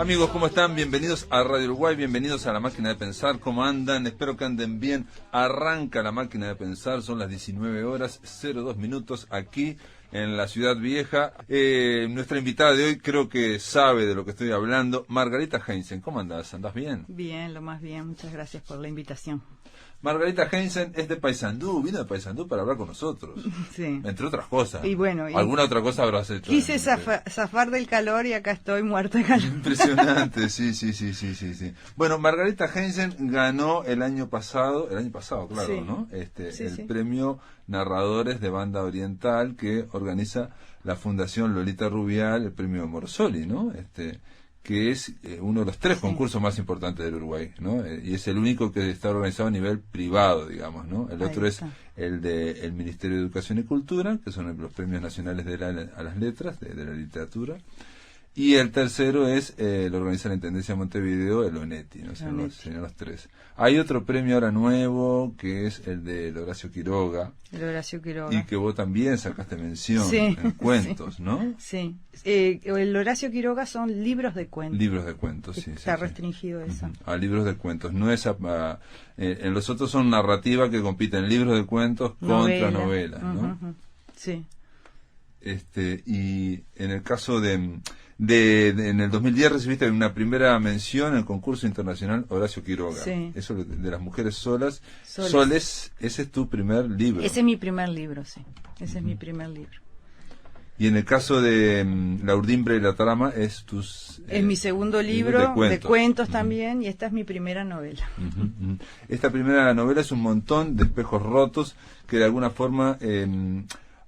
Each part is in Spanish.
Amigos, ¿cómo están? Bienvenidos a Radio Uruguay, bienvenidos a La Máquina de Pensar. ¿Cómo andan? Espero que anden bien. Arranca La Máquina de Pensar, son las 19 horas 02 minutos aquí en la Ciudad Vieja. Nuestra invitada de hoy creo que sabe de lo que estoy hablando, Margarita Heinzen. ¿Cómo andás? ¿Andás bien? Bien, lo más bien. Muchas gracias por la invitación. Margarita Heinzen es de Paysandú, vino de Paysandú para hablar con nosotros. Sí. Entre otras cosas. Y bueno, ¿alguna otra cosa habrás hecho? Quise zafar del calor y acá estoy muerta de calor. Impresionante, sí. Bueno, Margarita Heinzen ganó el año pasado, claro, sí. ¿no? Sí. Premio Narradores de Banda Oriental que organiza la Fundación Lolita Rubial, el premio Morosoli, ¿no? Que es uno de los 3 concursos más importantes del Uruguay, ¿no? Y es el único que está organizado a nivel privado, digamos, ¿no? El otro es el del Ministerio de Educación y Cultura, que son los premios nacionales a las letras, de la literatura. Y el tercero es lo organiza la Intendencia de Montevideo, el ONETI, ¿no? Serían los 3. Hay otro premio ahora nuevo, que es el de Horacio Quiroga. El Horacio Quiroga. Y que vos también sacaste mención en cuentos, ¿no? Sí. El Horacio Quiroga son libros de cuentos. Libros de cuentos, sí. Está restringido eso. A libros de cuentos. No es en los otros son narrativa que compiten libros de cuentos contra novelas, ¿no? Sí. Y en el caso en el 2010 recibiste una primera mención en el concurso internacional Horacio Quiroga. Sí. Eso de las mujeres soles. Ese es tu primer libro. Ese es mi primer libro, sí. Ese es mi primer libro. Y en el caso de La Urdimbre y la Trama es mi segundo libro de cuentos también, y esta es mi primera novela. Esta primera novela es un montón de espejos rotos que de alguna forma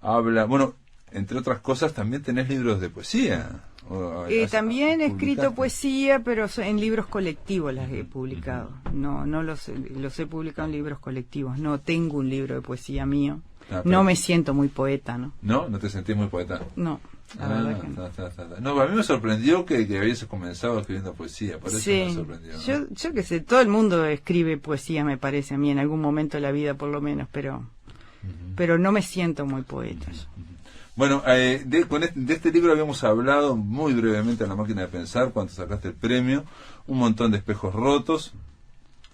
habla, bueno, entre otras cosas también tenés libros de poesía. También he escrito poesía, pero en libros colectivos las he publicado. No los he publicado en libros colectivos. No tengo un libro de poesía mío. No me siento muy poeta, ¿no? ¿No te sentís muy poeta? No, la verdad que no. No, a mí me sorprendió que habías comenzado escribiendo poesía, por eso me sorprendió, ¿no? Yo qué sé, todo el mundo escribe poesía, me parece a mí, en algún momento de la vida por lo menos, pero no me siento muy poeta. Bueno, de este libro habíamos hablado muy brevemente en La Máquina de Pensar cuando sacaste el premio, un montón de espejos rotos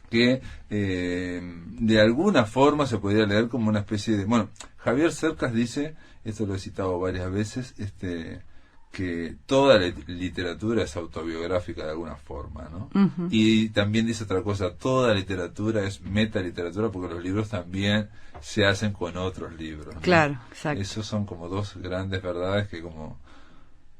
que de alguna forma se podría leer como una especie de... Bueno, Javier Cercas dice, esto lo he citado varias veces, que toda la literatura es autobiográfica de alguna forma, ¿no? Y también dice otra cosa, toda literatura es metaliteratura porque los libros también se hacen con otros libros, ¿no? Claro, exacto. Esos son como 2 grandes verdades que como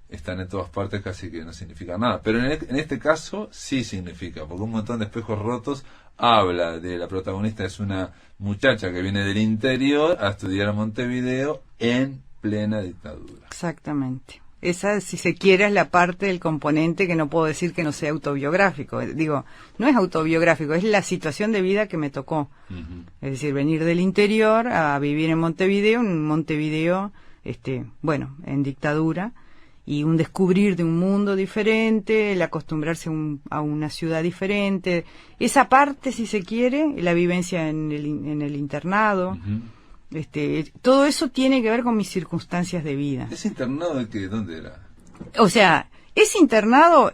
están en todas partes casi que no significan nada. Pero en este caso sí significa, porque un montón de espejos rotos habla de la protagonista, es una muchacha que viene del interior a estudiar a Montevideo en plena dictadura. Exactamente. Esa, si se quiere, es la parte del componente que no puedo decir que no sea autobiográfico. Digo, no es autobiográfico, es la situación de vida que me tocó. Es decir, venir del interior a vivir en Montevideo, en dictadura, y un descubrir de un mundo diferente, el acostumbrarse a una ciudad diferente. Esa parte, si se quiere, la vivencia en el internado. Todo eso tiene que ver con mis circunstancias de vida. ¿Ese internado de qué? ¿Dónde era? O sea, es internado.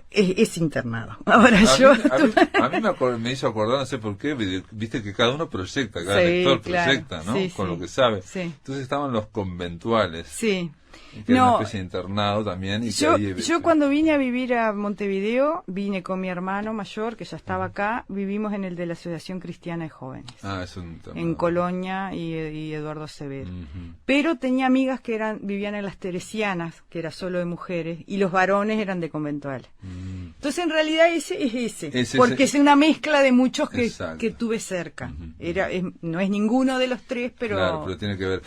Ahora a mí me hizo acordar, no sé por qué, viste que cada uno proyecta, cada lector proyecta, ¿no? Con lo que sabe. Sí. Entonces estaban los conventuales. Sí. Que era una especie de internado también. Y yo cuando vine a vivir a Montevideo, vine con mi hermano mayor, que ya estaba acá, vivimos en el de la Asociación Cristiana de Jóvenes. Es un internado. En Colonia y Eduardo Severo. Pero tenía amigas que vivían en las Teresianas, que era solo de mujeres, y los varones eran de conventuales. Entonces en realidad ese es ese. Porque es una mezcla de muchos que tuve cerca. No es ninguno de los 3, pero... Claro, pero tiene que ver.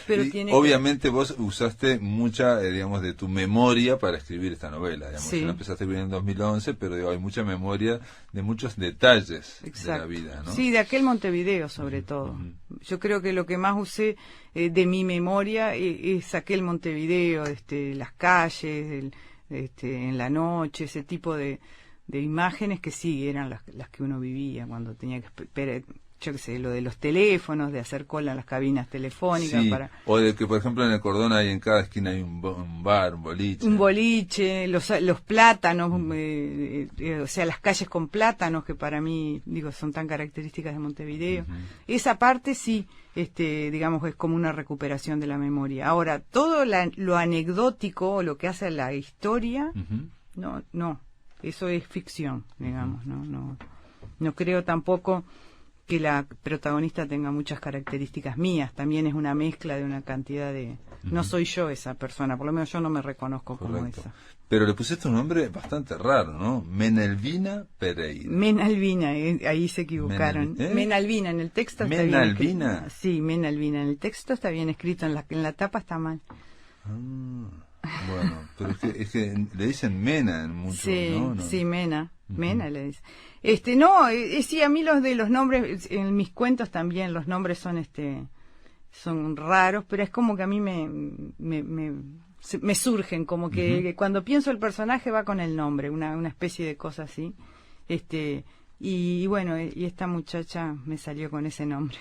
Obviamente vos usaste mucha, digamos, de tu memoria para escribir esta novela. Digamos. La empezaste a escribir en 2011, pero hay mucha memoria de muchos detalles de la vida, ¿no? Sí, de aquel Montevideo sobre todo. Yo creo que lo que más usé de mi memoria es aquel Montevideo, las calles, en la noche, ese tipo de imágenes que sí eran las que uno vivía cuando tenía que yo qué sé, lo de los teléfonos, de hacer cola en las cabinas telefónicas. Sí, o de que, por ejemplo, en el cordón hay en cada esquina hay un bar, un boliche. Un boliche, los plátanos, o sea, las calles con plátanos, que para mí, digo, son tan características de Montevideo. Esa parte sí, digamos, es como una recuperación de la memoria. Ahora, todo lo anecdótico, lo que hace a la historia, no, eso es ficción, digamos, no creo tampoco que la protagonista tenga muchas características mías, también es una mezcla de una cantidad de... No soy yo esa persona, por lo menos yo no me reconozco como esa. Pero le pusiste un nombre bastante raro, ¿no? Menalvina Pereira. Menalvina, ahí se equivocaron. Menalvina, en el texto está bien escrito. ¿Menalvina? Sí, Menalvina, en el texto está bien escrito, en la tapa está mal. Bueno, pero es que le dicen Mena en muchos, sí, ¿no? Sí, Mena. Mena le dice. Sí, a mí los de los nombres, en mis cuentos también los nombres son raros, pero es como que a mí me surgen, como que cuando pienso el personaje va con el nombre, una especie de cosa así. Y bueno, y esta muchacha me salió con ese nombre.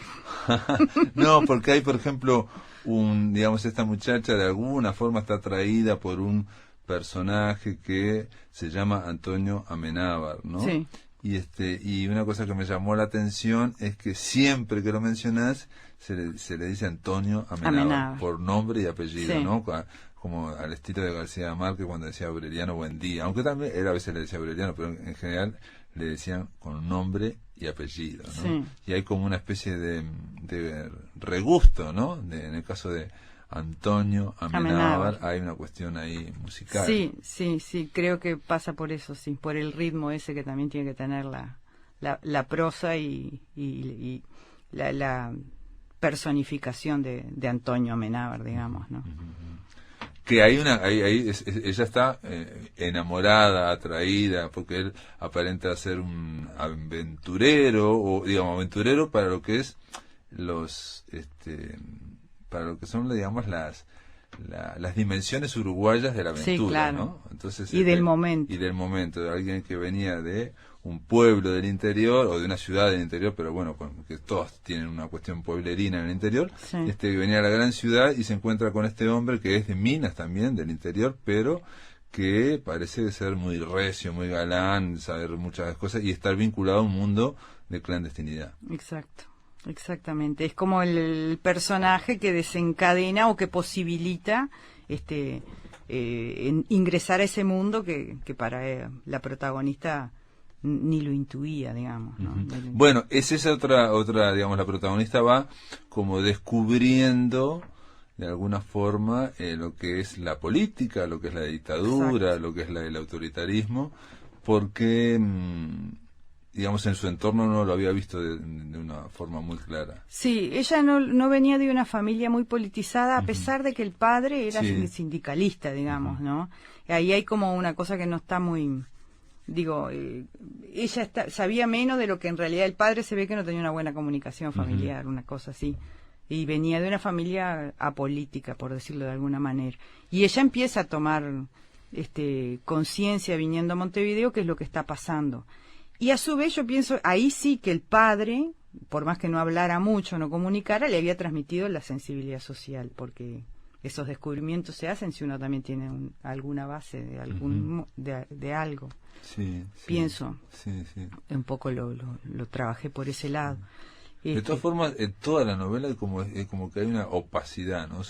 No, porque hay, por ejemplo, digamos, esta muchacha de alguna forma está atraída por un personaje que se llama Antonio Amenábar, ¿no? Sí. Y una cosa que me llamó la atención es que siempre que lo mencionás se le dice Antonio Amenábar por nombre y apellido, sí, ¿no? Como al estilo de García Márquez cuando decía Aureliano buen día, aunque también él a veces le decía Aureliano, pero en general le decían con nombre y apellido, ¿no? Sí. Y hay como una especie de regusto, ¿no? En el caso de Antonio Amenábar hay una cuestión ahí musical. Sí, creo que pasa por eso, sí, por el ritmo ese que también tiene que tener la prosa y la personificación de Antonio Amenábar, digamos, ¿no? Que hay ella está enamorada, atraída, porque él aparenta ser un aventurero, o digamos aventurero para lo que es para lo que son, digamos, las dimensiones uruguayas de la aventura, sí, claro, ¿no? Entonces, del momento. Y del momento, de alguien que venía de un pueblo del interior, o de una ciudad del interior, pero bueno, que todos tienen una cuestión pueblerina en el interior, sí. Que venía a la gran ciudad y se encuentra con este hombre que es de Minas también, del interior, pero que parece ser muy recio, muy galán, saber muchas cosas, y estar vinculado a un mundo de clandestinidad. Exacto. Exactamente, es como el personaje que desencadena o que posibilita ingresar a ese mundo que para la protagonista ni lo intuía, digamos, ¿no? Bueno, es esa otra, digamos, la protagonista va como descubriendo de alguna forma lo que es la política, lo que es la dictadura, exacto, lo que es el autoritarismo, porque digamos, en su entorno no lo había visto de una forma muy clara. Sí, ella no venía de una familia muy politizada, a pesar de que el padre era sindicalista, digamos, ¿no? Ahí hay como una cosa que no está muy... Digo, ella sabía menos de lo que en realidad el padre se ve que no tenía una buena comunicación familiar, una cosa así. Y venía de una familia apolítica, por decirlo de alguna manera. Y ella empieza a tomar conciencia viniendo a Montevideo, qué es lo que está pasando. Y a su vez yo pienso, ahí sí que el padre, por más que no hablara mucho, no comunicara, le había transmitido la sensibilidad social, porque esos descubrimientos se hacen si uno también tiene alguna base de de algo. Sí, pienso. Un poco lo trabajé por ese lado. De todas formas, en toda la novela es como que hay una opacidad, ¿no?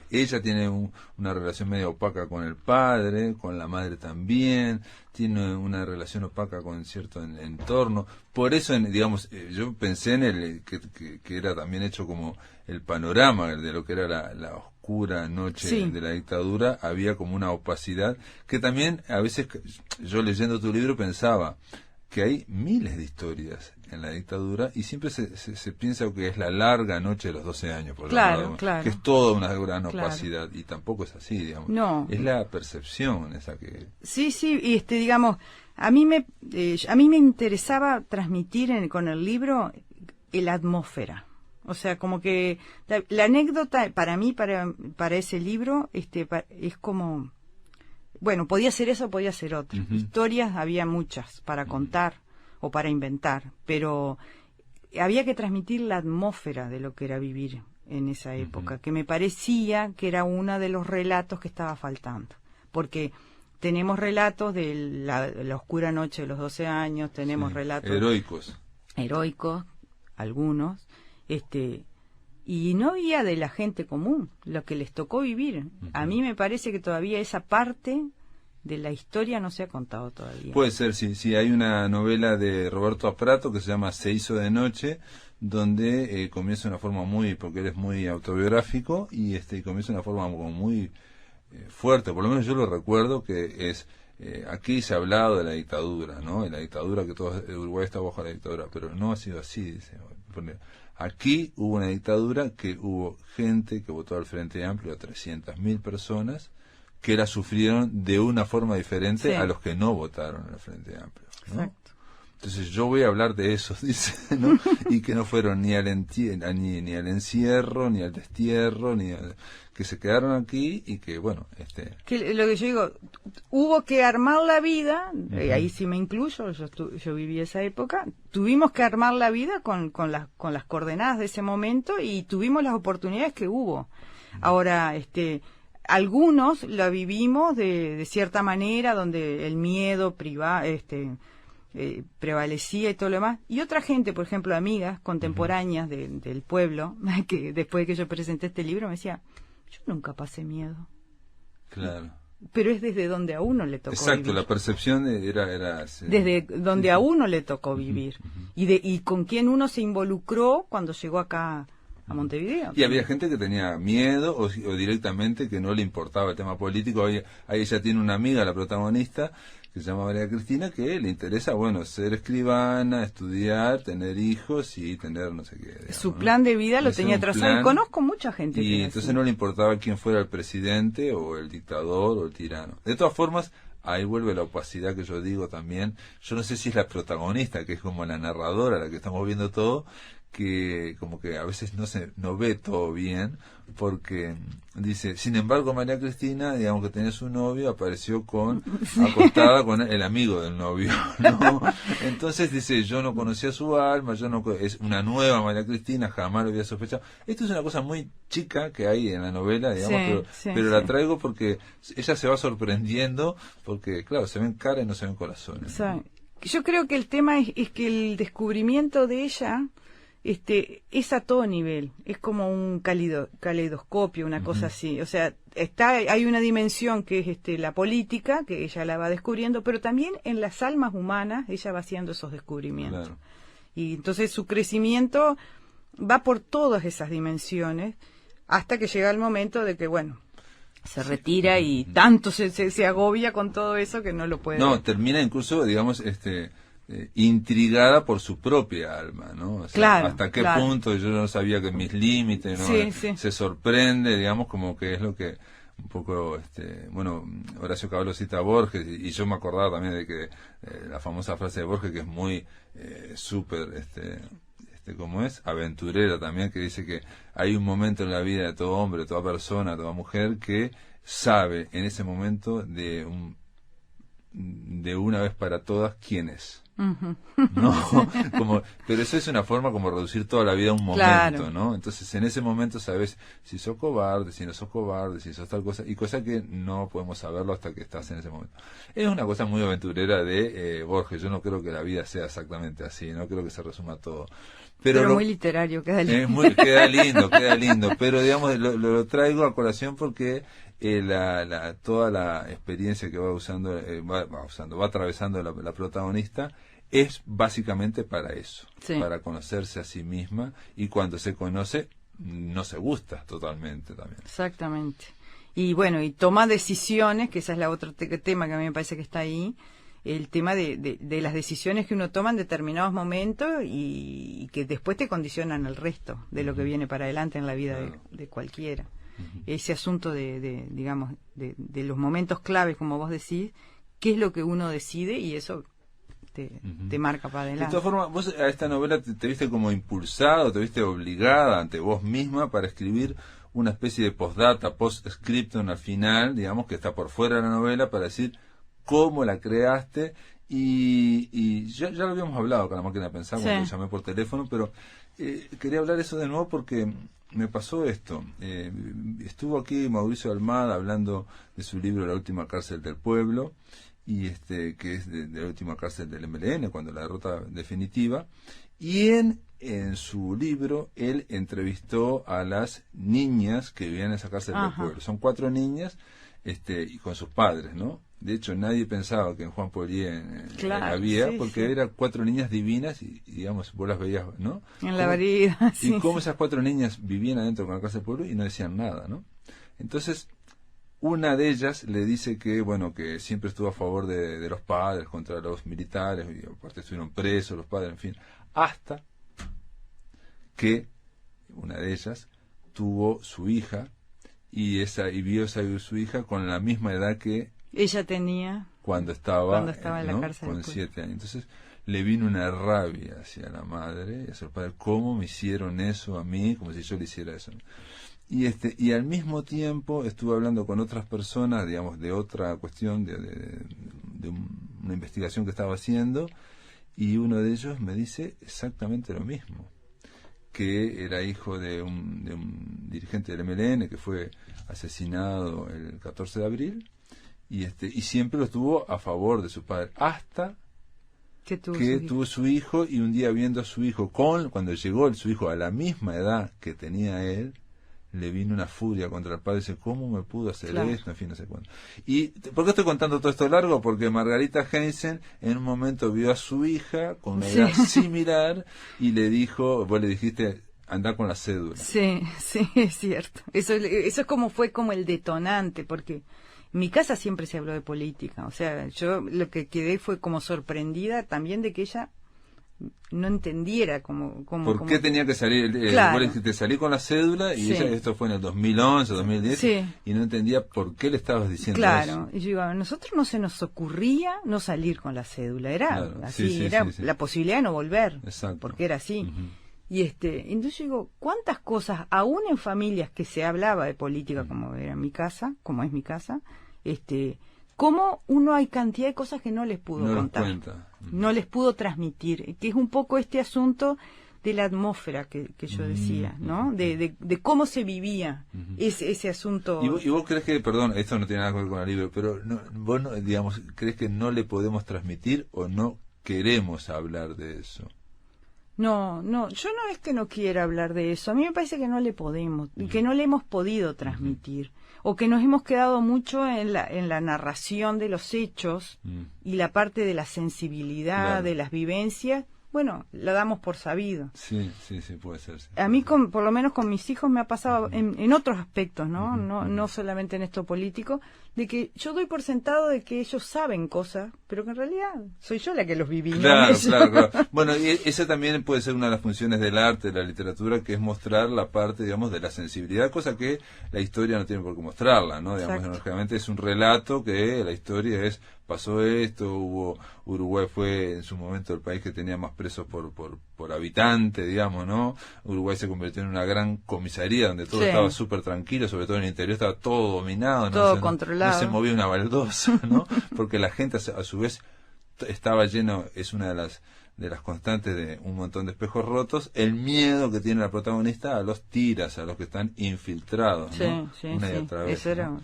Ella tiene una relación medio opaca con el padre, con la madre también, tiene una relación opaca con cierto entorno. Por eso, digamos, yo pensé en que era también hecho como el panorama de lo que era la oscura noche de la dictadura. Había como una opacidad que también, a veces, yo leyendo tu libro pensaba que hay miles de historias en la dictadura y siempre se piensa que es la larga noche de los 12 años, por claro, que es toda una gran opacidad, y tampoco es así, digamos. No. Es la percepción esa que... Sí, y digamos, a mí me interesaba transmitir con el libro la atmósfera. O sea, como que la anécdota para mí, para ese libro, es como... Bueno, podía ser eso, podía ser otro. Historias había muchas para contar o para inventar, pero había que transmitir la atmósfera de lo que era vivir en esa época, que me parecía que era uno de los relatos que estaba faltando, porque tenemos relatos de la oscura noche de los 12 años, tenemos relatos heroicos, algunos, y no había de la gente común, lo que les tocó vivir. A mí me parece que todavía esa parte de la historia no se ha contado todavía. Puede ser, sí, hay una novela de Roberto Aprato que se llama Se hizo de noche, donde comienza de una forma porque él es muy autobiográfico, y comienza de una forma como muy fuerte, por lo menos yo lo recuerdo, que es, aquí se ha hablado de la dictadura, ¿no? De la dictadura, que todo Uruguay está bajo la dictadura, pero no ha sido así, dice. Aquí hubo una dictadura que hubo gente que votó al Frente Amplio, 300.000 personas, que la sufrieron de una forma diferente a los que no votaron al Frente Amplio, ¿no? Exacto. Entonces yo voy a hablar de eso, dice, ¿no? Y que no fueron ni al encierro, ni al destierro, que se quedaron aquí, y que, bueno, Que lo que yo digo, hubo que armar la vida, ahí sí me incluyo, yo viví esa época, tuvimos que armar la vida con las coordenadas de ese momento, y tuvimos las oportunidades que hubo. Ahora, algunos la vivimos de cierta manera, donde el miedo prevalecía y todo lo demás, y otra gente, por ejemplo, amigas contemporáneas del pueblo, que después de que yo presenté este libro me decía, yo nunca pasé miedo. Claro. Pero es desde donde a uno le tocó Exacto, vivir. la percepción era desde donde a uno le tocó vivir, y con quién uno se involucró cuando llegó acá a Montevideo. Y había gente que tenía miedo o directamente que no le importaba el tema político. Ahí ella tiene una amiga, la protagonista, que se llama María Cristina, que le interesa, ser escribana, estudiar, tener hijos y tener no sé qué. Digamos, su plan de vida lo tenía trazado, y conozco mucha gente. Y entonces no le importaba quién fuera el presidente o el dictador o el tirano. De todas formas, ahí vuelve la opacidad que yo digo también. Yo no sé si es la protagonista, que es como la narradora, la que estamos viendo todo, que como que a veces no ve todo bien, porque dice, sin embargo, María Cristina, digamos que tenía su novio, apareció acostada con el amigo del novio, ¿no? Entonces dice, yo no conocía su alma, es una nueva María Cristina, jamás lo había sospechado. Esto es una cosa muy chica que hay en la novela, digamos, pero la traigo porque ella se va sorprendiendo, porque claro, se ven caras y no se ven corazones. O sea, yo creo que el tema es que el descubrimiento de ella es a todo nivel, es como un caleidoscopio, una cosa así. O sea, hay una dimensión que es la política, que ella la va descubriendo, pero también en las almas humanas ella va haciendo esos descubrimientos. Claro. Y entonces su crecimiento va por todas esas dimensiones, hasta que llega el momento de que, se retira y tanto se agobia con todo eso que no lo puede. No, termina incluso, digamos, intrigada por su propia alma, ¿no? O sea, claro, hasta qué punto yo no sabía que mis límites, ¿no? Se sorprende, digamos, como que es lo que un poco, Horacio Cavallo cita a Borges, y yo me acordaba también de que la famosa frase de Borges, que es muy súper, como es, aventurera también, que dice que hay un momento en la vida de todo hombre, de toda persona, de toda mujer, que sabe en ese momento de una vez para todas quién es. ¿No? Pero eso es una forma como reducir toda la vida a un momento, claro. ¿No? Entonces en ese momento sabes si sos cobarde, si no sos cobarde, si sos tal cosa, y cosa que no podemos saberlo hasta que estás en ese momento. Es una cosa muy aventurera de Borges. Yo no creo que la vida sea exactamente así, no creo que se resuma todo. Pero muy literario, queda lindo. Queda lindo, pero digamos lo traigo a colación porque toda la experiencia que va atravesando la protagonista es básicamente para eso, para conocerse a sí misma, y cuando se conoce no se gusta totalmente también. Exactamente. Y y toma decisiones, que esa es la otro tema que a mí me parece que está ahí, el tema de las decisiones que uno toma en determinados momentos y que después te condicionan el resto de lo que viene para adelante en la vida de cualquiera. Ese asunto digamos, de los momentos claves, como vos decís, qué es lo que uno decide, y eso te marca para adelante. De todas formas, vos a esta novela te viste como impulsado, te viste obligada ante vos misma para escribir una especie de postdata, post-scriptum al final, digamos, que está por fuera de la novela, para decir cómo la creaste, y ya lo habíamos hablado con la máquina de pensar cuando te llamé por teléfono, pero quería hablar eso de nuevo porque me pasó esto. Estuvo aquí Mauricio Almada hablando de su libro La última cárcel del pueblo, y que es de la última cárcel del MLN, cuando la derrota definitiva, y en su libro él entrevistó a las niñas que vivían en esa cárcel del pueblo. Son 4 niñas, y con sus padres, ¿no? De hecho, nadie pensaba que en Juan Polié había, porque eran 4 niñas divinas y, digamos, vos las veías, ¿no? En la varilla, y cómo esas 4 niñas vivían adentro con la cárcel del pueblo y no decían nada, ¿no? Entonces, una de ellas le dice que, bueno, que siempre estuvo a favor de los padres contra los militares, y aparte estuvieron presos los padres, en fin, hasta que una de ellas tuvo su hija y vio su hija con la misma edad que ella tenía cuando estaba en la cárcel, con 7 años. Entonces le vino una rabia hacia la madre y hacia el padre: ¿cómo me hicieron eso a mí? Como si yo le hiciera eso. Y al mismo tiempo estuve hablando con otras personas, digamos, de otra cuestión, de una investigación que estaba haciendo, y uno de ellos me dice exactamente lo mismo, que era hijo de un dirigente del MLN que fue asesinado el 14 de abril, y siempre lo estuvo a favor de su padre, hasta que tuvo su hijo, y un día viendo a su hijo, cuando llegó su hijo a la misma edad que tenía él, le vino una furia contra el padre, dice: ¿cómo me pudo hacer esto? En fin, no sé cuándo. ¿Y por qué estoy contando todo esto largo? Porque Margarita Heinzen en un momento vio a su hija con una edad similar y le dijo, vos le dijiste: andá con la cédula. Sí, es cierto. Eso es fue como el detonante, porque en mi casa siempre se habló de política. O sea, yo lo que quedé fue como sorprendida también de que ella no entendiera ¿Por qué tenía que salir? Vos le dijiste: salí con la cédula, y ella, esto fue en el 2011, 2010, y no entendía por qué le estabas diciendo eso. Claro, y yo digo, a nosotros no se nos ocurría no salir con la cédula, era así, la posibilidad de no volver. Exacto. Porque era así. Y entonces yo digo, ¿cuántas cosas, aún en familias que se hablaba de política, como era mi casa, como es mi casa, cómo hay cantidad de cosas que no les pudo contar, no les pudo transmitir, que es un poco este asunto de la atmósfera que yo decía, ¿no? De cómo se vivía ese asunto. ¿Y vos crees que, perdón, esto no tiene nada que ver con el libro, pero vos digamos, crees que no le podemos transmitir o no queremos hablar de eso? No, yo no es que no quiera hablar de eso, a mí me parece que no le podemos, que no le hemos podido transmitir, o que nos hemos quedado mucho en la narración de los hechos y la parte de la sensibilidad, de las vivencias, bueno, la damos por sabido. Sí, puede ser. Sí. A mí, por lo menos con mis hijos, me ha pasado en otros aspectos, ¿no? No solamente en esto político, de que yo doy por sentado de que ellos saben cosas, pero que en realidad soy yo la que los viví. Claro. Bueno, y esa también puede ser una de las funciones del arte, de la literatura, que es mostrar la parte, digamos, de la sensibilidad, cosa que la historia no tiene por qué mostrarla, ¿no? Digamos, lógicamente es un relato que la historia pasó esto, Uruguay fue en su momento el país que tenía más presos por habitante, digamos, ¿no? Uruguay se convirtió en una gran comisaría donde todo estaba súper tranquilo, sobre todo en el interior estaba todo dominado, todo controlado. No se movía una baldosa, ¿no? Porque la gente a su vez estaba lleno, es una de las constantes de un montón de espejos rotos, el miedo que tiene la protagonista a los tiras, a los que están infiltrados, ¿no? Una y otra vez, eso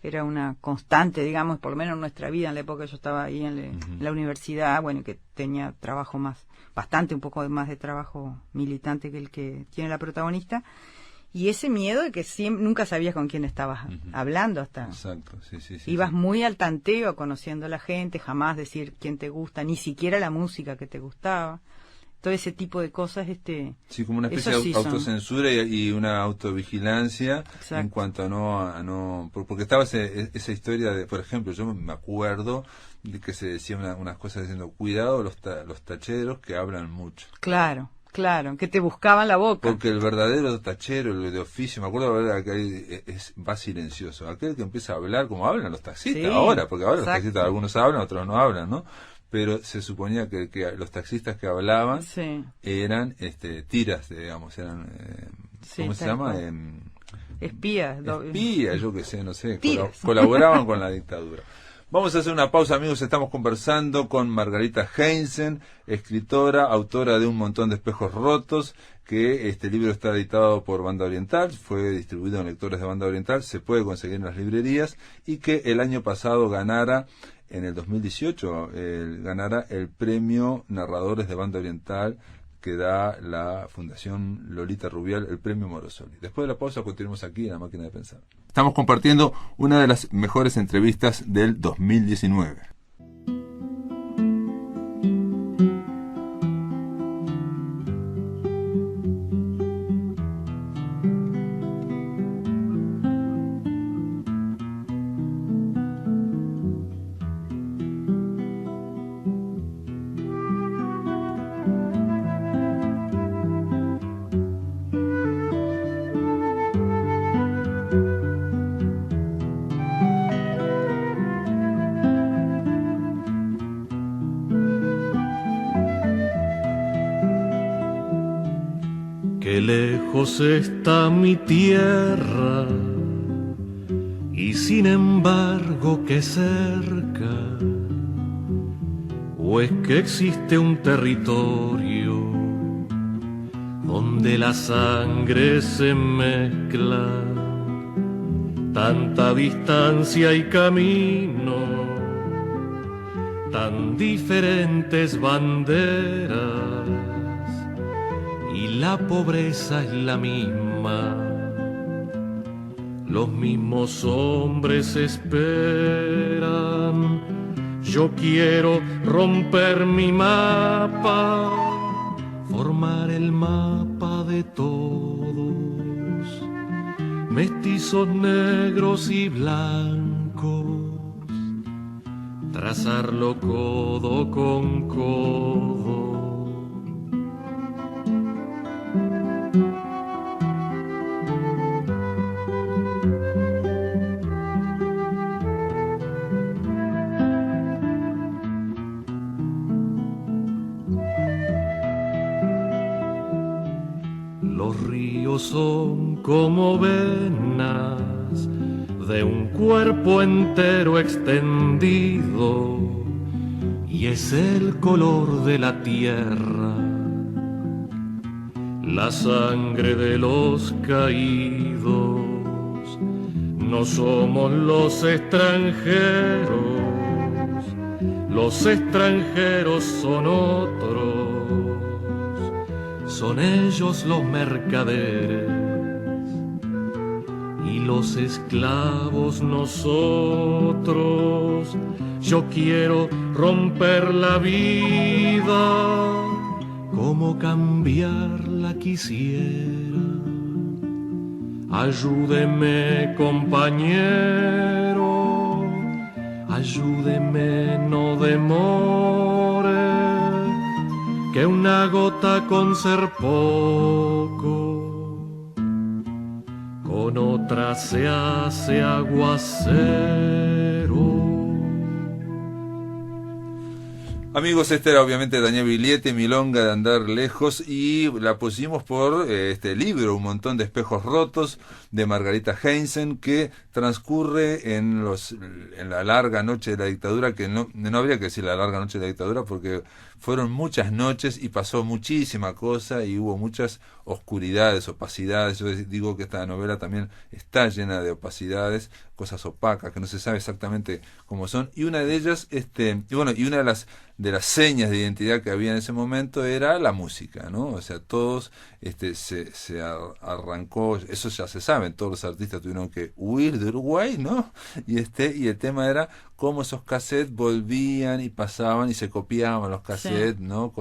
era una constante, digamos, por lo menos en nuestra vida, en la época que yo estaba ahí en la universidad, bueno, que tenía trabajo un poco más de trabajo militante que el que tiene la protagonista, y ese miedo de que nunca sabías con quién estabas hablando, hasta ibas muy al tanteo conociendo a la gente, jamás decir quién te gusta, ni siquiera la música que te gustaba. Todo ese tipo de cosas, sí, como una especie de autocensura y una autovigilancia. Exacto. En cuanto a no porque estaba esa historia de, por ejemplo, yo me acuerdo de que se decían unas cosas diciendo: cuidado los tacheros que hablan mucho. Claro, que te buscaban la boca. Porque el verdadero tachero, el de oficio, me acuerdo que va silencioso, aquel que empieza a hablar como hablan los taxistas ahora, porque ahora los taxistas algunos hablan, otros no hablan, ¿no? Pero se suponía que los taxistas que hablaban eran tiras, digamos, eran ¿cómo se llama? Espías, yo qué sé, no sé, colaboraban con la dictadura. Vamos a hacer una pausa, amigos. Estamos conversando con Margarita Heinzen, escritora, autora de Un montón de espejos rotos, que este libro está editado por Banda Oriental, fue distribuido en lectores de Banda Oriental, se puede conseguir en las librerías, y que el año pasado ganara, en el 2018, ganara el premio Narradores de Banda Oriental que da la Fundación Lolita Rubial, el premio Morosoli. Después de la pausa continuamos aquí en La Máquina de Pensar. Estamos compartiendo una de las mejores entrevistas del 2019. Qué lejos está mi tierra y sin embargo qué cerca, o es que existe un territorio donde la sangre se mezcla, tanta distancia y camino, tan diferentes banderas, y la pobreza es la misma, los mismos hombres esperan. Yo quiero romper mi mapa, formar el mapa de todos, mestizos negros y blancos, trazarlo codo con codo. Los ríos son como venas de un cuerpo entero extendido, y es el color de la tierra, la sangre de los caídos. No somos los extranjeros son otros. Son ellos los mercaderes y los esclavos nosotros. Yo quiero romper la vida, como cambiarla quisiera. Ayúdeme, compañero, ayúdeme, no demore, que una gota con ser poco, con otra se hace aguacero. Amigos, esta era obviamente Daniel Biglietti, Milonga de Andar Lejos, y la pusimos por este libro, Un montón de espejos rotos, de Margarita Heinzen, que transcurre en la larga noche de la dictadura, que no habría que decir la larga noche de la dictadura, porque fueron muchas noches y pasó muchísima cosa y hubo muchas oscuridades, opacidades. Yo digo que esta novela también está llena de opacidades, cosas opacas que no se sabe exactamente cómo son, y una de ellas, y una de las señas de identidad que había en ese momento era la música, ¿no? O sea, todos se arrancó, eso ya se sabe, todos los artistas tuvieron que huir de Uruguay, ¿no? Y el tema era cómo esos cassettes volvían y pasaban y se copiaban los cassettes, sí, ¿no?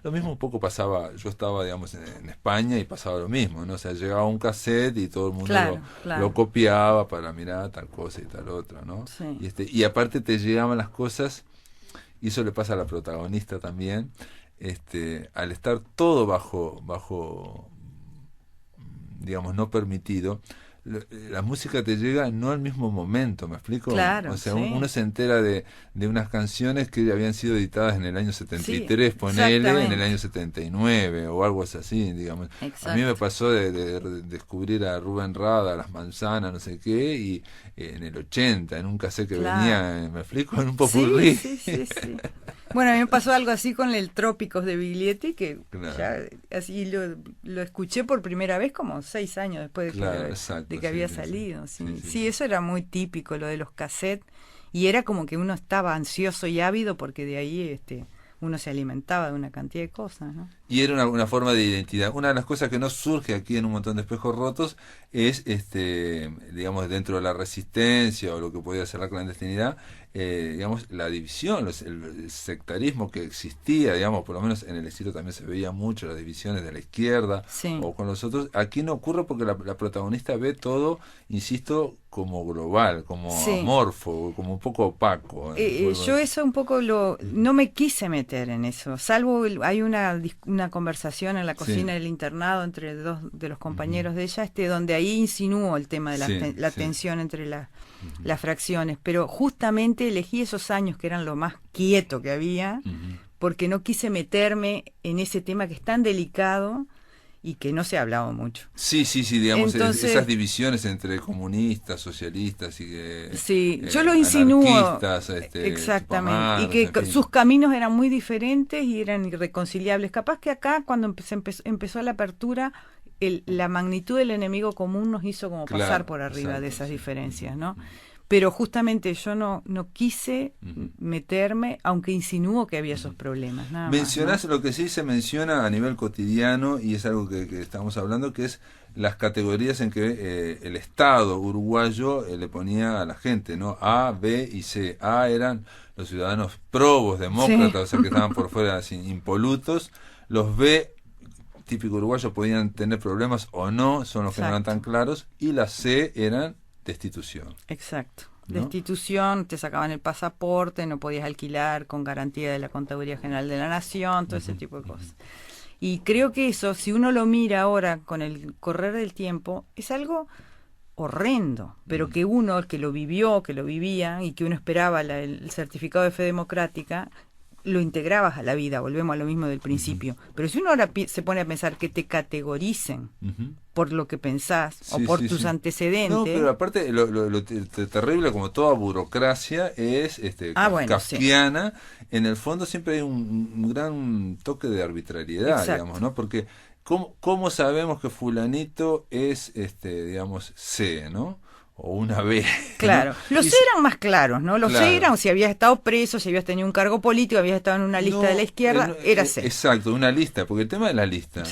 Lo mismo un poco pasaba, yo estaba, digamos, en España y pasaba lo mismo, ¿no? O sea, llegaba un cassette y todo el mundo lo copiaba para mirar tal cosa y tal otra, ¿no? Sí. Y aparte te llegaban las cosas, y eso le pasa a la protagonista también, al estar todo bajo, digamos, no permitido, la música te llega no al mismo momento, ¿me explico? Claro, o sea, sí. uno se entera de unas canciones que habían sido editadas en el año 73, Sí, ponele, en el año 79 o algo así, digamos. Exacto. A mí me pasó de descubrir a Rubén Rada, Las Manzanas, no sé qué, y en el 80, en un cassette que venía, ¿me explico? En un popurrí. Sí. Bueno, a mí me pasó algo así con el Trópicos de Biglietti, que ya así lo escuché por primera vez como 6 años después de que había salido. Sí, eso era muy típico, lo de los cassettes, y era como que uno estaba ansioso y ávido porque de ahí uno se alimentaba de una cantidad de cosas, ¿no? Y era una forma de identidad. Una de las cosas que no surge aquí en Un Montón de Espejos Rotos es, digamos, dentro de la resistencia o lo que podía ser la clandestinidad, digamos, la división, el sectarismo que existía, digamos, por lo menos en el exilio también se veía mucho, las divisiones de la izquierda o con los otros. Aquí no ocurre porque la protagonista ve todo, insisto, como global, como amorfo, como un poco opaco. Yo eso un poco no me quise meter en eso, salvo hay una conversación en la cocina del internado entre dos de los compañeros de ella, donde ahí insinuó el tema de la tensión entre las fracciones, pero justamente elegí esos años que eran lo más quieto que había, porque no quise meterme en ese tema que es tan delicado y que no se ha hablado mucho. Sí, digamos, entonces, esas divisiones entre comunistas, socialistas y yo lo insinúo, exactamente, y que sus caminos eran muy diferentes y eran irreconciliables. Capaz que acá, cuando empezó la apertura, la magnitud del enemigo común nos hizo como pasar por arriba de esas diferencias, ¿no? Pero justamente yo no quise meterme, aunque insinúo que había esos problemas. Mencionás lo que sí se menciona a nivel cotidiano, y es algo que estamos hablando, que es las categorías en que el Estado uruguayo le ponía a la gente, ¿no? A, B y C. A eran los ciudadanos probos, demócratas, o sea, que estaban por fuera así, impolutos. Los B, típico uruguayo, podían tener problemas o no, son los que no eran tan claros. Y las C eran destitución. Exacto. ¿No? Destitución, te sacaban el pasaporte, no podías alquilar con garantía de la Contaduría General de la Nación, todo ese tipo de cosas. Y creo que eso, si uno lo mira ahora con el correr del tiempo, es algo horrendo, pero que uno, el que lo vivió, que lo vivía y que uno esperaba el certificado de fe democrática, lo integrabas a la vida, volvemos a lo mismo del principio. Pero si uno ahora se pone a pensar que te categoricen por lo que pensás o por tus antecedentes... No, pero aparte lo terrible, como toda burocracia, es kafkiana. En el fondo siempre hay un gran toque de arbitrariedad, digamos, ¿no? Porque ¿cómo sabemos que fulanito es, digamos, C, ¿no? O una B. Claro, ¿no? Los C eran más claros, ¿no? Los C eran si habías estado preso, si habías tenido un cargo político, habías estado en una lista de la izquierda, era C. Exacto, una lista, porque el tema de la lista,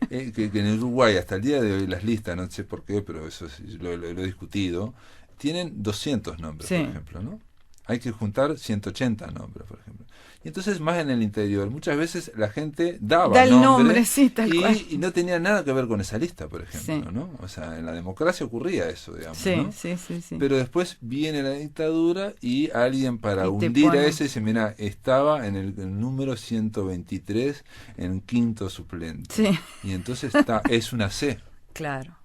que en Uruguay hasta el día de hoy las listas, no sé por qué, pero eso lo he discutido, tienen 200 nombres, por ejemplo, ¿no? Hay que juntar 180 nombres, por ejemplo. Y entonces, más en el interior, muchas veces la gente da el nombre y no tenía nada que ver con esa lista, por ejemplo, ¿no? O sea, en la democracia ocurría eso, digamos, ¿no? Sí. Pero después viene la dictadura y alguien para hundir a ese dice, mira, estaba en el número 123 en quinto suplente. Sí. Y entonces es una C. Claro.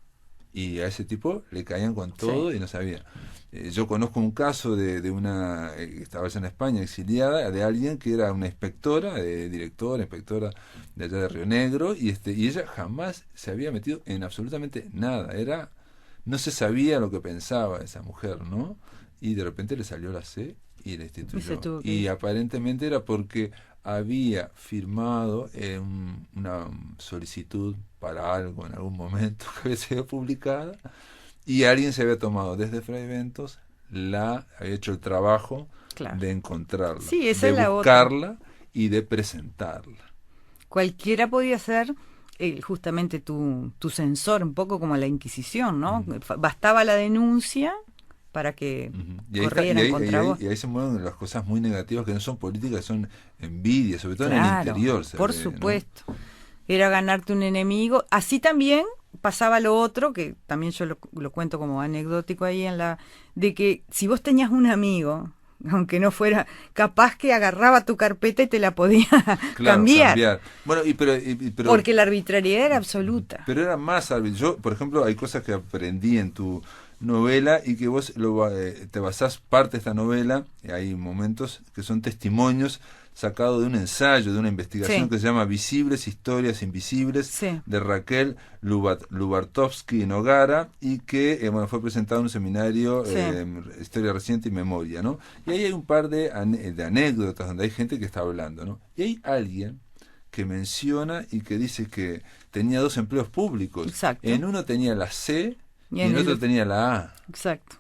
Y a ese tipo le caían con todo y no sabía. Yo conozco un caso de una que estaba en España, exiliada, de alguien que era una inspectora de allá de Río Negro, y ella jamás se había metido en absolutamente nada. No se sabía lo que pensaba esa mujer, ¿no? Y de repente le salió la C y la instituyó. Y aparentemente era porque había firmado una solicitud para algo en algún momento que había sido publicada, y alguien se había tomado desde Fray Bentos, había hecho el trabajo de encontrarla, de buscarla y de presentarla. Cualquiera podía ser justamente tu censor, un poco como la Inquisición, ¿no? Bastaba la denuncia para que corrieran contra vos. Y ahí se mueven las cosas muy negativas que no son políticas, son envidia, sobre todo en el interior. Por supuesto. ¿No? Era ganarte un enemigo. Así también pasaba lo otro, que también yo lo cuento como anecdótico ahí de que si vos tenías un amigo aunque no fuera, capaz que agarraba tu carpeta y te la podía cambiar. Bueno, pero porque la arbitrariedad era absoluta. Pero era más arbitrario. Yo, por ejemplo, hay cosas que aprendí en tu novela y que vos te basás parte de esta novela, hay momentos que son testimonios sacados de un ensayo, de una investigación que se llama Visibles, Historias Invisibles, de Raquel Lubartovsky Nogara, y que fue presentado en un seminario Historia Reciente y Memoria, ¿no? Y ahí hay un par de anécdotas donde hay gente que está hablando, ¿no? Y hay alguien que menciona y que dice que tenía 2 empleos públicos. Exacto. En uno tenía la C y en otro tenía la A. Exacto.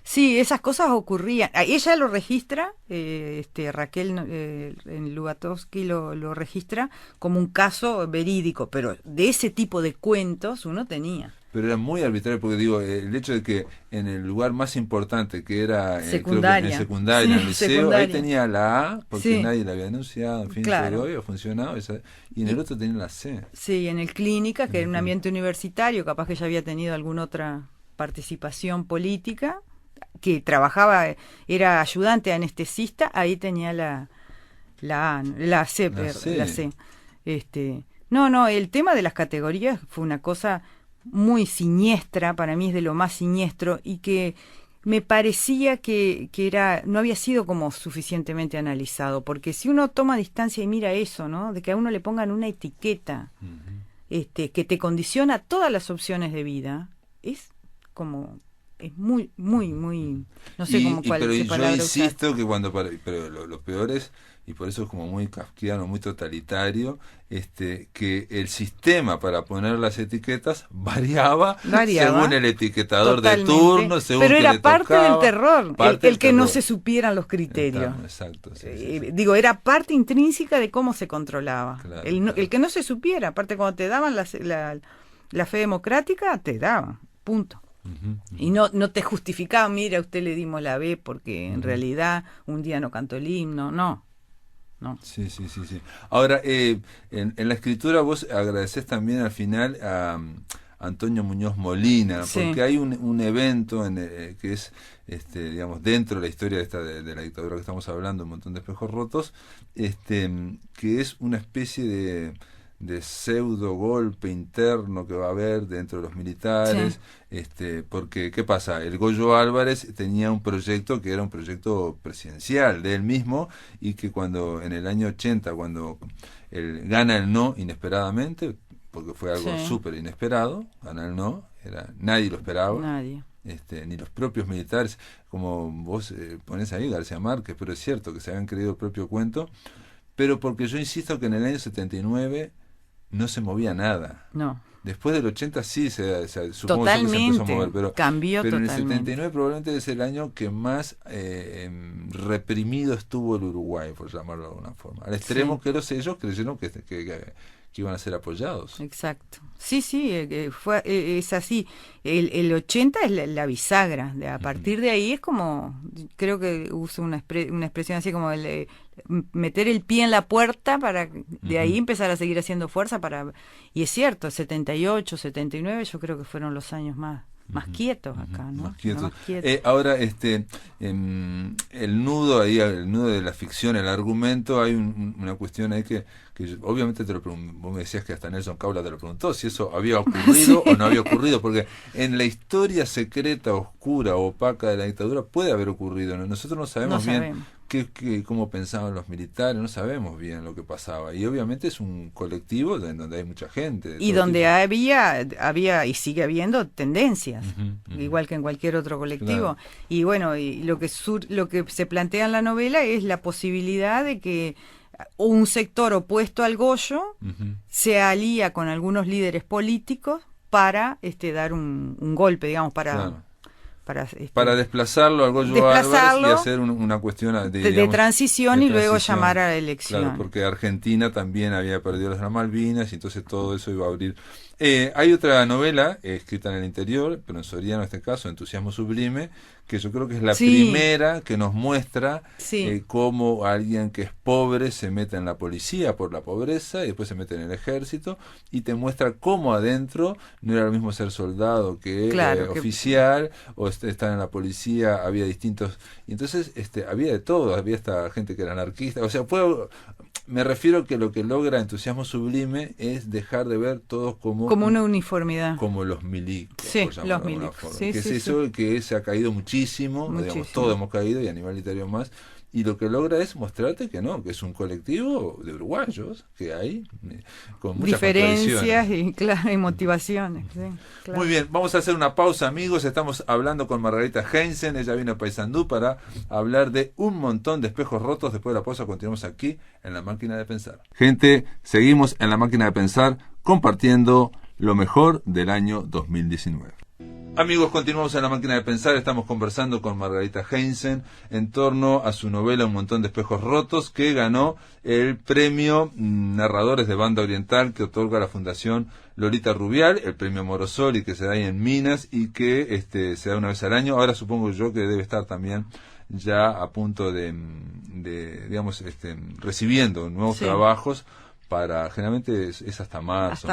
Sí, esas cosas ocurrían. Ella lo registra, Raquel Lubartovsky lo registra como un caso verídico, pero de ese tipo de cuentos uno tenía. Pero era muy arbitrario, porque digo, el hecho de que en el lugar más importante, que era secundaria, en secundaria, en el liceo, ahí tenía la A, porque nadie la había denunciado, en fin, pero había funcionado, y en el otro tenía la C. Sí, en el clínica, que era un ambiente universitario, capaz que ya había tenido alguna otra participación política, que trabajaba, era ayudante anestesista, ahí tenía la C. No, el tema de las categorías fue una cosa muy siniestra, para mí es de lo más siniestro, y que me parecía que no había sido como suficientemente analizado, porque si uno toma distancia y mira eso, ¿no? De que a uno le pongan una etiqueta que te condiciona todas las opciones de vida, es como... es muy, no sé cuál pero palabra yo insisto usar. que pero lo peor es, y por eso es como muy kafkiano, muy totalitario, que el sistema para poner las etiquetas variaba según el etiquetador totalmente, de turno, según pero era le parte tocaba, del terror, el que terror. no se supieran los criterios. Exacto. Digo, era parte intrínseca de cómo se controlaba. Claro, el que no se supiera, aparte cuando te daban la fe democrática, te daban, punto. Y no te justificaban, mira, a usted le dimos la B porque en realidad un día no cantó el himno, no. Sí. Ahora, en la escritura vos agradecés también al final a Antonio Muñoz Molina, porque hay un evento que es, digamos, dentro de la historia de la dictadura que estamos hablando, un montón de espejos rotos, que es una especie de pseudo golpe interno que va a haber dentro de los militares, porque ¿qué pasa? El Goyo Álvarez tenía un proyecto que era un proyecto presidencial de él mismo, y que cuando en el año 80, cuando él gana el no inesperadamente, porque fue algo súper inesperado, gana el no, nadie lo esperaba, ni los propios militares, como vos ponés ahí García Márquez, pero es cierto que se habían creído el propio cuento, pero porque yo insisto que en el año 79 no se movía nada. No. Después del 80 sí supongo totalmente, que se empezó a mover, pero totalmente. En el 79 probablemente es el año que más reprimido estuvo el Uruguay, por llamarlo de alguna forma. Al extremo que los ellos creyeron que iban a ser apoyados. Exacto. Sí, es así. El 80 es la bisagra. A partir de ahí es como, creo que uso una expresión así como meter el pie en la puerta para de ahí empezar a seguir haciendo fuerza y es cierto, 78, 79 yo creo que fueron los años más quietos acá, ¿no? Más quietos. Ahora, el nudo de la ficción, el argumento, hay una cuestión ahí que obviamente vos me decías que hasta Nelson Caula te lo preguntó, si eso había ocurrido o no había ocurrido, porque en la historia secreta, oscura, opaca de la dictadura puede haber ocurrido, ¿no? Nosotros no sabemos bien cómo pensaban los militares, no sabemos bien lo que pasaba, y obviamente es un colectivo donde hay mucha gente y donde había y sigue habiendo tendencias, igual que en cualquier otro colectivo, y bueno, y lo que se plantea en la novela es la posibilidad de que un sector opuesto al Goyo se alía con algunos líderes políticos para dar un golpe, digamos, para desplazarlo al Goyo Álvarez y hacer una cuestión de transición y luego llamar a la elección. Claro, porque Argentina también había perdido las Malvinas y entonces todo eso iba a abrir. Hay otra novela escrita en el interior, pero en soriano en este caso, Entusiasmo Sublime, que yo creo que es la primera que nos muestra cómo alguien que es pobre se mete en la policía por la pobreza y después se mete en el ejército, y te muestra cómo adentro no era lo mismo ser soldado que oficial, o estar en la policía, había distintos, y entonces había de todo, había esta gente que era anarquista, o sea, me refiero que lo que logra Entusiasmo Sublime es dejar de ver todos como una uniformidad, como los milicos, los milicos, eso que se ha caído muchísimo, digamos, todos hemos caído, y Animal Literario más, y lo que logra es mostrarte que no, que es un colectivo de uruguayos que hay con muchas diferencias y motivaciones. Sí, claro. Muy bien, vamos a hacer una pausa, amigos. Estamos hablando con Margarita Heinzen, ella vino a Paysandú para hablar de un montón de espejos rotos. Después de la pausa continuamos aquí en La Máquina de Pensar. Gente, seguimos en La Máquina de Pensar compartiendo lo mejor del año 2019. Amigos, continuamos en La Máquina de Pensar. Estamos conversando con Margarita Heinzen en torno a su novela Un montón de espejos rotos, que ganó el premio Narradores de Banda Oriental que otorga la Fundación Lolita Rubial, el premio Morosoli que se da ahí en Minas y que se da una vez al año. Ahora supongo yo que debe estar también ya a punto de digamos, recibiendo nuevos trabajos. Generalmente es hasta marzo.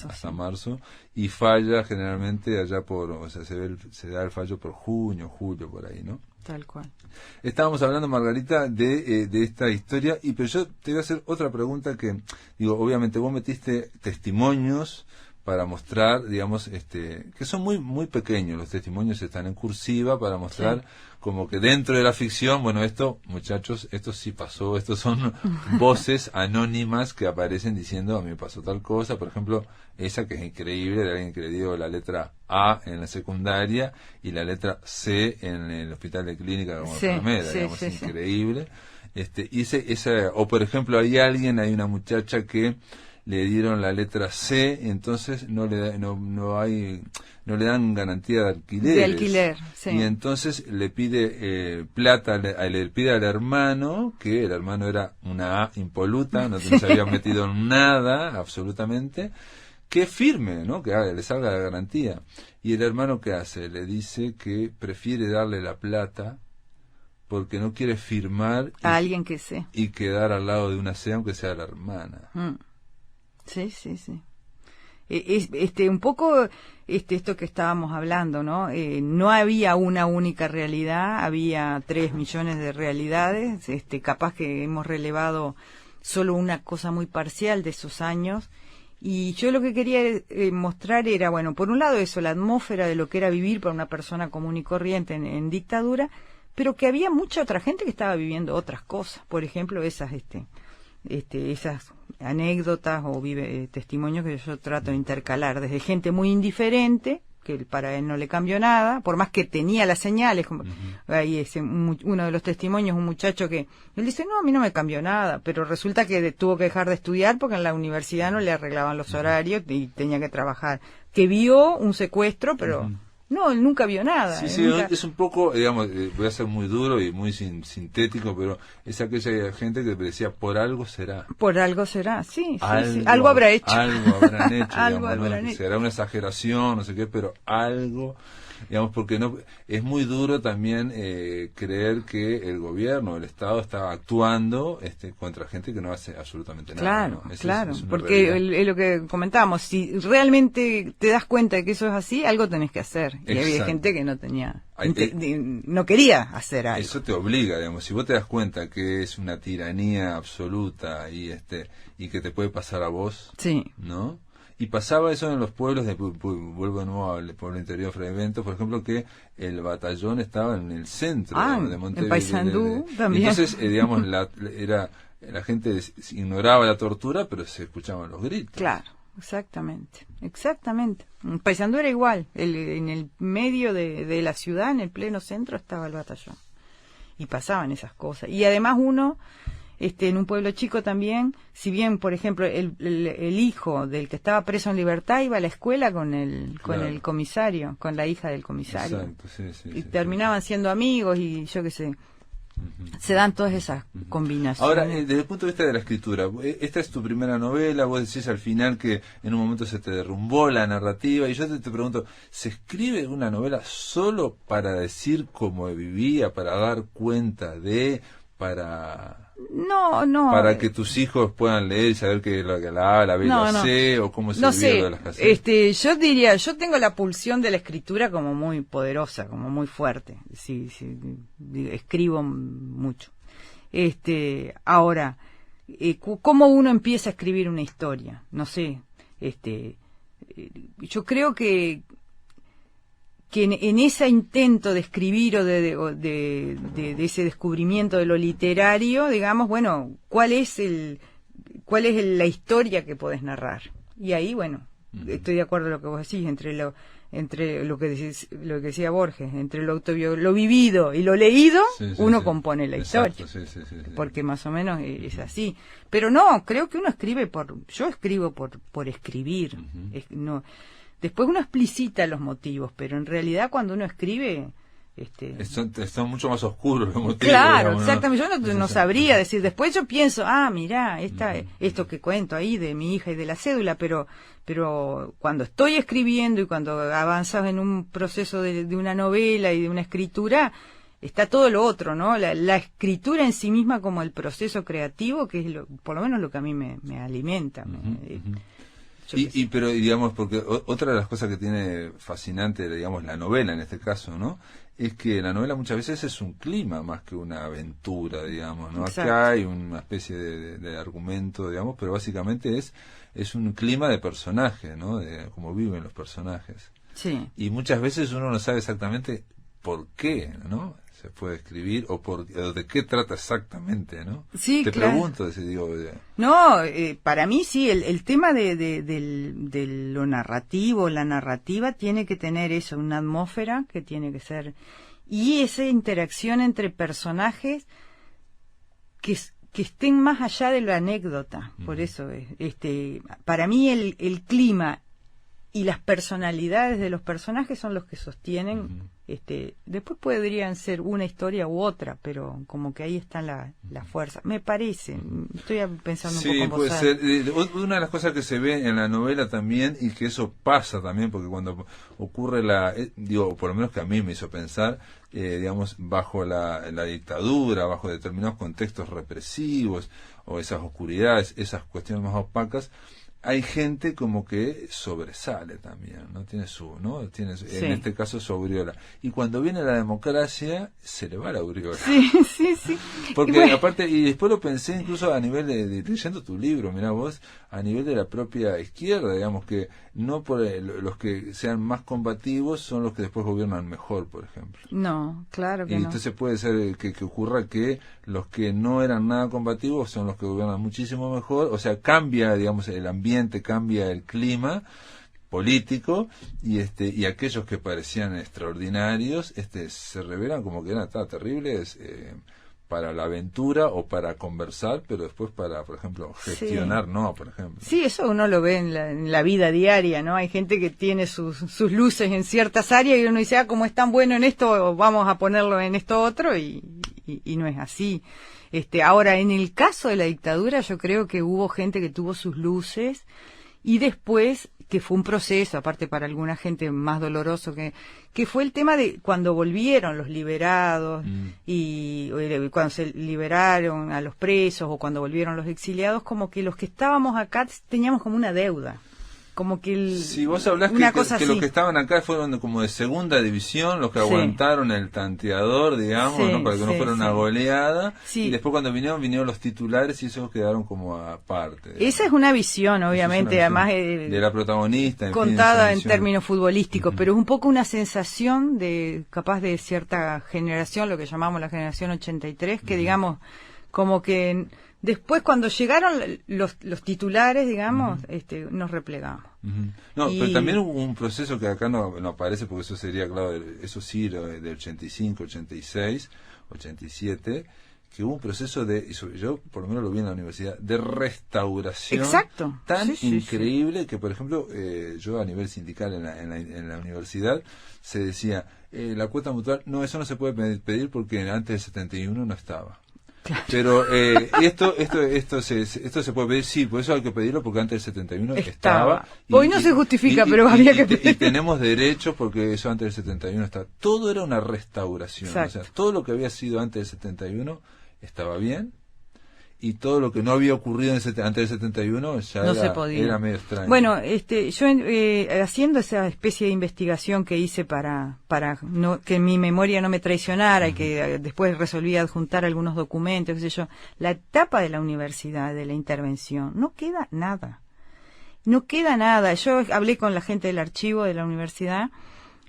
Hasta marzo, y falla generalmente allá se da el fallo por junio, julio, por ahí, ¿no? Tal cual. Estábamos hablando, Margarita, de esta historia, pero yo te voy a hacer otra pregunta que, obviamente vos metiste testimonios para mostrar, digamos, que son muy muy pequeños, los testimonios están en cursiva para mostrar como que dentro de la ficción, bueno, muchachos, esto sí pasó, estos son voces anónimas que aparecen diciendo, a mí me pasó tal cosa, por ejemplo, esa que es increíble, de alguien que le dio la letra A en la secundaria y la letra C en el hospital de clínica como enfermera, digamos, increíble. O por ejemplo, hay una muchacha que le dieron la letra C, entonces no le dan garantía de alquileres. De alquiler, sí. Y entonces le pide plata, le pide al hermano, que el hermano era una A impoluta, no se había metido en nada, absolutamente, que firme, ¿no? Que le salga la garantía. Y el hermano, ¿qué hace? Le dice que prefiere darle la plata porque no quiere firmar a alguien que sé y quedar al lado de una C, aunque sea la hermana. Sí. Un poco esto que estábamos hablando, ¿no? No había una única realidad, había 3 millones de realidades, capaz que hemos relevado solo una cosa muy parcial de esos años, y yo lo que quería mostrar era, bueno, por un lado eso, la atmósfera de lo que era vivir para una persona común y corriente en dictadura, pero que había mucha otra gente que estaba viviendo otras cosas, por ejemplo, esas anécdotas o testimonios que yo trato de intercalar, desde gente muy indiferente, que para él no le cambió nada, por más que tenía las señales, como ahí uno de los testimonios, un muchacho que él dice, no, a mí no me cambió nada, pero resulta que tuvo que dejar de estudiar porque en la universidad no le arreglaban los horarios y tenía que trabajar, que vio un secuestro, pero no, él nunca vio nada. Sí, es un poco, digamos, voy a ser muy duro y muy sintético, pero es aquella gente que decía, por algo será. Por algo será, sí. Algo habrá hecho. Algo habrán hecho, algo digamos, habrán hecho. Será una exageración, no sé qué, pero algo, digamos, porque no es muy duro también creer que el gobierno, el Estado está actuando contra gente que no hace absolutamente nada. Claro, ¿no? claro, porque es lo que comentábamos, si realmente te das cuenta de que eso es así, algo tenés que hacer. Y había gente que no tenía, no quería hacer algo. Eso te obliga, digamos, si vos te das cuenta que es una tiranía absoluta y que te puede pasar a vos, ¿no? Y pasaba eso en los pueblos, vuelvo de nuevo al pueblo interior de Frevento, por ejemplo, que el batallón estaba en el centro de Montevideo. En Paysandú también. Entonces, digamos, la gente ignoraba la tortura, pero se escuchaban los gritos. Claro. Exactamente. Paysandú era igual, en el medio de la ciudad, en el pleno centro, estaba el batallón. Y pasaban esas cosas. Y además uno, en un pueblo chico también, si bien, por ejemplo, el hijo del que estaba preso en libertad iba a la escuela con el comisario, con la hija del comisario. Exacto, sí. Y terminaban siendo amigos y yo qué sé. se dan todas esas combinaciones. Ahora, desde el punto de vista de la escritura, esta es tu primera novela, vos decís al final que en un momento se te derrumbó la narrativa, y yo te pregunto, ¿se escribe una novela solo para decir cómo vivía, para dar cuenta de, para que tus hijos puedan leer y saber que la A, la B, la C, o cómo se vivió de las casetas? Yo diría, yo tengo la pulsión de la escritura como muy poderosa, como muy fuerte. Sí, escribo mucho. Ahora, ¿cómo uno empieza a escribir una historia? No sé. Yo creo que en ese intento de escribir o de ese descubrimiento de lo literario, digamos, bueno, ¿cuál es la historia que podés narrar? Y ahí, bueno, estoy de acuerdo con lo que vos decís, entre lo que decía Borges, entre lo vivido y lo leído, uno compone la historia. Porque más o menos es así. Pero no, creo que uno escribe yo escribo por escribir. No. Después uno explicita los motivos, pero en realidad cuando uno escribe... Están mucho más oscuros los motivos. Claro, digamos, exactamente. Yo no sabría decir. Después yo pienso, mirá, esto que cuento ahí de mi hija y de la cédula, pero cuando estoy escribiendo y cuando avanzas en un proceso de una novela y de una escritura, está todo lo otro, ¿no? La escritura en sí misma como el proceso creativo, que es por lo menos lo que a mí me alimenta. Pero digamos, porque otra de las cosas que tiene fascinante, digamos, la novela en este caso, ¿no? Es que la novela muchas veces es un clima más que una aventura, digamos, ¿no? Exacto. Acá hay una especie de argumento, digamos, pero básicamente es un clima de personaje, ¿no? De cómo viven los personajes. Sí. Y muchas veces uno no sabe exactamente por qué, ¿no? Se puede escribir o de qué trata exactamente, ¿no? Sí, Te claro. pregunto, digo... No, para mí sí, el tema de lo narrativo, la narrativa tiene que tener eso, una atmósfera que tiene que ser... Y esa interacción entre personajes que estén más allá de la anécdota. Por eso, para mí el clima y las personalidades de los personajes son los que sostienen... después podrían ser una historia u otra, pero como que ahí está la fuerza, me parece. Estoy pensando un poco en puede ser. Una de las cosas que se ve en la novela también, y que eso pasa también, porque cuando ocurre por lo menos que a mí me hizo pensar, digamos, bajo la dictadura, bajo determinados contextos represivos, o esas oscuridades, esas cuestiones más opacas, hay gente como que sobresale también, ¿no? Tiene en este caso su aureola. Y cuando viene la democracia, se le va la aureola. Sí. Porque aparte, y después lo pensé incluso a nivel de leyendo tu libro, mirá vos, a nivel de la propia izquierda, digamos, que no por los que sean más combativos son los que después gobiernan mejor, por ejemplo. No, claro que y no. Entonces puede ser que ocurra que los que no eran nada combativos son los que gobiernan muchísimo mejor, o sea, cambia, digamos, el ambiente, cambia el clima político, y aquellos que parecían extraordinarios se revelan como que eran terribles para la aventura o para conversar, pero después para, por ejemplo, gestionar, no, por ejemplo. Sí, eso uno lo ve en la vida diaria, ¿no? Hay gente que tiene sus luces en ciertas áreas y uno dice, como es tan bueno en esto, vamos a ponerlo en esto otro, y no es así. Ahora, en el caso de la dictadura, yo creo que hubo gente que tuvo sus luces, y después, que fue un proceso, aparte para alguna gente más doloroso, que fue el tema de cuando volvieron los liberados, y cuando se liberaron a los presos, o cuando volvieron los exiliados, como que los que estábamos acá teníamos como una deuda. Como que si vos hablás que los que estaban acá fueron como de segunda división, los que aguantaron el tanteador, digamos, ¿no? Para que no fuera una goleada, y después cuando vinieron los titulares, y esos quedaron como aparte, digamos. Esa es una visión, obviamente, además de la protagonista, contada en términos futbolísticos, pero es un poco una sensación capaz de cierta generación, lo que llamamos la generación 83, que digamos, como que después cuando llegaron los titulares, digamos, nos replegamos. No, pero también hubo un proceso que acá no aparece, porque eso sería, claro, eso sí, del 85, 86, 87, que hubo un proceso yo por lo menos lo vi en la universidad, de restauración. Exacto. Tan increíble que, por ejemplo, yo a nivel sindical en la universidad se decía, la cuota mutual, no, eso no se puede pedir porque antes del 71 no estaba. Claro. Pero esto se puede pedir, sí, por eso hay que pedirlo porque antes del 71 estaba. Hoy no se justifica, pero había que pedirlo. Y tenemos derechos porque eso antes del 71 estaba. Todo era una restauración. Exacto. O sea, todo lo que había sido antes del 71 estaba bien, y todo lo que no había ocurrido antes del 71 ya no se podía. Era medio extraño. Bueno, yo haciendo esa especie de investigación que hice para que mi memoria no me traicionara, y que después resolví adjuntar algunos documentos, qué sé yo, la etapa de la universidad, de la intervención, no queda nada. No queda nada. Yo hablé con la gente del archivo de la universidad,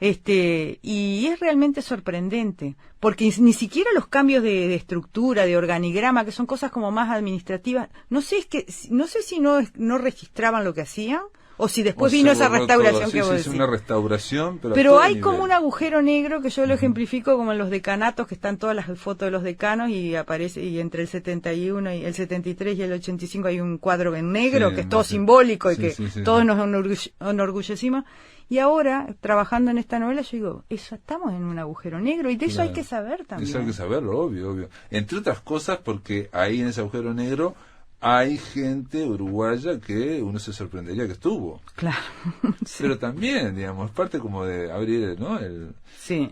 y es realmente sorprendente, porque ni siquiera los cambios de estructura, de organigrama, que son cosas como más administrativas, no sé si no registraban lo que hacían, o si después vino esa restauración que vos decís. Sí, una restauración, pero hay como un agujero negro que yo lo ejemplifico como en los decanatos, que están todas las fotos de los decanos y aparece, y entre el 71 y el 73 y el 85 hay un cuadro en negro que es todo simbólico y que todos nos enorgullecimos. Y ahora, trabajando en esta novela, yo digo, estamos en un agujero negro, y de eso hay que saber también. Eso hay que saberlo, obvio. Entre otras cosas porque ahí en ese agujero negro hay gente uruguaya que uno se sorprendería que estuvo. Claro. Sí. Pero también, digamos, es parte como de abrir, ¿no? Sí.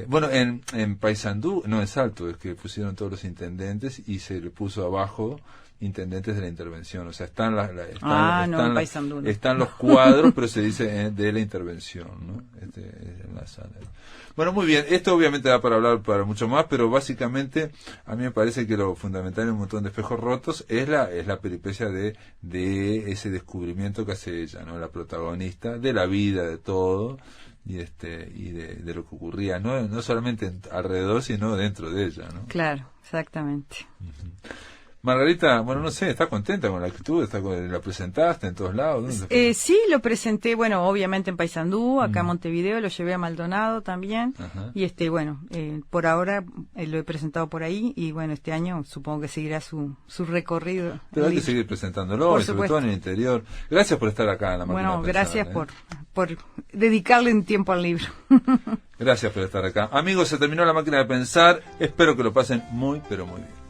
Bueno, en Paysandú, no en Salto, es que pusieron todos los intendentes y se le puso abajo intendentes de la intervención, o sea, están los cuadros, pero se dice de la intervención, ¿no? En la sala. Bueno, muy bien, esto obviamente da para hablar para mucho más, pero básicamente a mí me parece que lo fundamental en Un montón de espejos rotos es la peripecia de ese descubrimiento que hace ella, ¿no? La protagonista de la vida, de todo, y de lo que ocurría, no solamente alrededor, sino dentro de ella, ¿no? Claro, exactamente. Uh-huh. Margarita, bueno, no sé, ¿estás contenta con la actitud? ¿La presentaste en todos lados? Sí, lo presenté, bueno, obviamente en Paysandú, acá en Montevideo, lo llevé a Maldonado también. Ajá. Y por ahora lo he presentado por ahí, y bueno, este año supongo que seguirá su recorrido. Pero hay que seguir presentándolo, y sobre todo en el interior. Gracias por estar acá en La Máquina de Pensar. Gracias por dedicarle un tiempo al libro. Gracias por estar acá. Amigos, se terminó La Máquina de Pensar. Espero que lo pasen muy, pero muy bien.